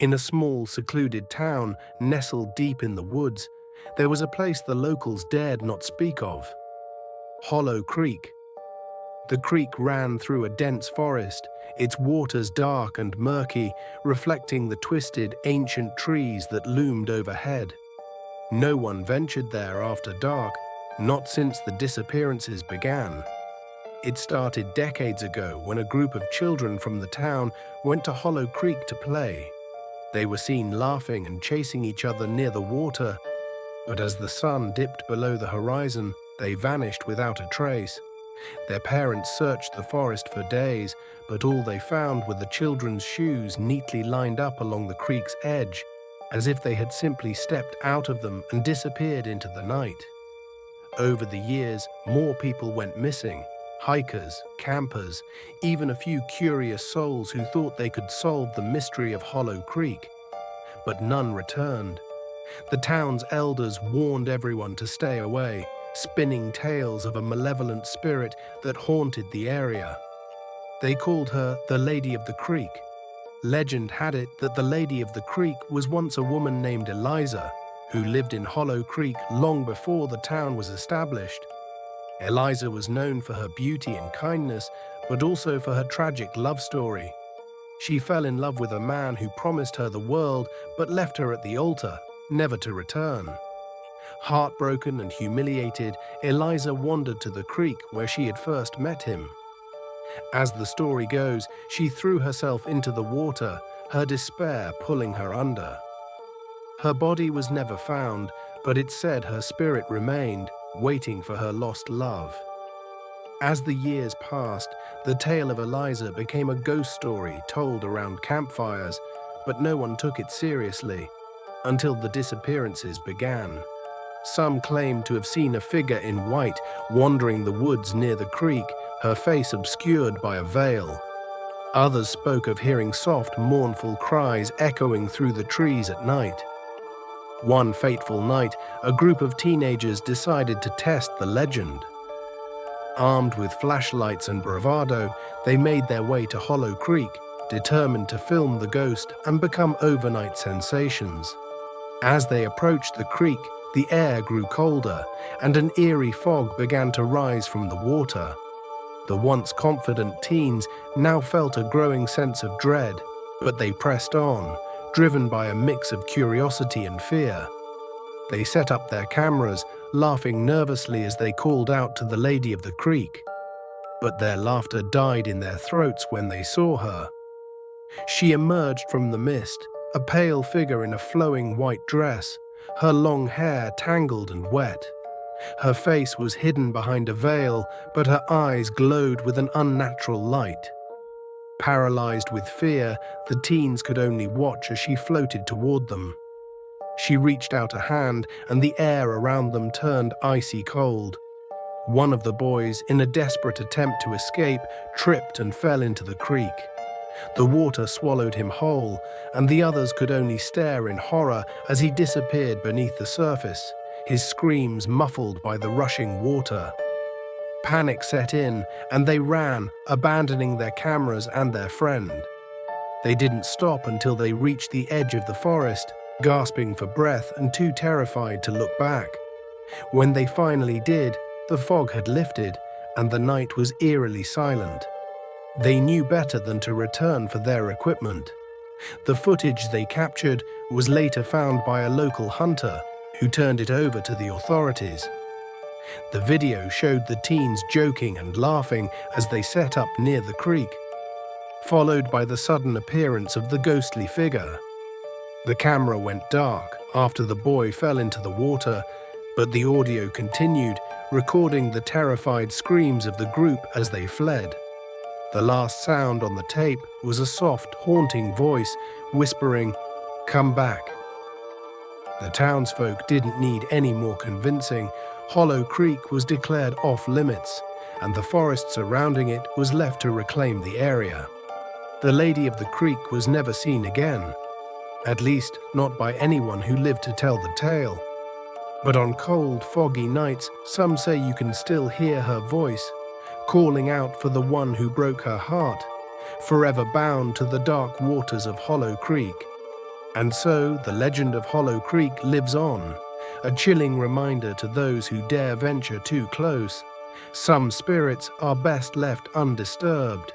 In a small, secluded town, nestled deep in the woods, there was a place the locals dared not speak of: Hollow Creek. The creek ran through a dense forest, its waters dark and murky, reflecting the twisted, ancient trees that loomed overhead. No one ventured there after dark, not since the disappearances began. It started decades ago when a group of children from the town went to Hollow Creek to play. They were seen laughing and chasing each other near the water, but as the sun dipped below the horizon, they vanished without a trace. Their parents searched the forest for days, but all they found were the children's shoes neatly lined up along the creek's edge, as if they had simply stepped out of them and disappeared into the night. Over the years, more people went missing: hikers, campers, even a few curious souls who thought they could solve the mystery of Hollow Creek. But none returned. The town's elders warned everyone to stay away, spinning tales of a malevolent spirit that haunted the area. They called her the Lady of the Creek. Legend had it that the Lady of the Creek was once a woman named Eliza, who lived in Hollow Creek long before the town was established. Eliza was known for her beauty and kindness, but also for her tragic love story. She fell in love with a man who promised her the world but left her at the altar, never to return. Heartbroken and humiliated, Eliza wandered to the creek where she had first met him. As the story goes, she threw herself into the water, her despair pulling her under. Her body was never found, but it's said her spirit remained, waiting for her lost love. As the years passed, the tale of Eliza became a ghost story told around campfires, but no one took it seriously until the disappearances began. Some claimed to have seen a figure in white wandering the woods near the creek, her face obscured by a veil. Others spoke of hearing soft, mournful cries echoing through the trees at night. One fateful night, a group of teenagers decided to test the legend. Armed with flashlights and bravado, they made their way to Hollow Creek, determined to film the ghost and become overnight sensations. As they approached the creek, the air grew colder, and an eerie fog began to rise from the water. The once confident teens now felt a growing sense of dread, but they pressed on, driven by a mix of curiosity and fear. They set up their cameras, laughing nervously as they called out to the Lady of the Creek. But their laughter died in their throats when they saw her. She emerged from the mist, a pale figure in a flowing white dress, her long hair tangled and wet. Her face was hidden behind a veil, but her eyes glowed with an unnatural light. Paralyzed with fear, the teens could only watch as she floated toward them. She reached out a hand, and the air around them turned icy cold. One of the boys, in a desperate attempt to escape, tripped and fell into the creek. The water swallowed him whole, and the others could only stare in horror as he disappeared beneath the surface, his screams muffled by the rushing water. Panic set in, and they ran, abandoning their cameras and their friend. They didn't stop until they reached the edge of the forest, gasping for breath and too terrified to look back. When they finally did, the fog had lifted, and the night was eerily silent. They knew better than to return for their equipment. The footage they captured was later found by a local hunter, who turned it over to the authorities. The video showed the teens joking and laughing as they set up near the creek, followed by the sudden appearance of the ghostly figure. The camera went dark after the boy fell into the water, but the audio continued, recording the terrified screams of the group as they fled. The last sound on the tape was a soft, haunting voice whispering, "Come back." The townsfolk didn't need any more convincing. Hollow Creek was declared off-limits, and the forest surrounding it was left to reclaim the area. The Lady of the Creek was never seen again, at least not by anyone who lived to tell the tale. But on cold, foggy nights, some say you can still hear her voice, calling out for the one who broke her heart, forever bound to the dark waters of Hollow Creek. And so the legend of Hollow Creek lives on, a chilling reminder to those who dare venture too close. Some spirits are best left undisturbed,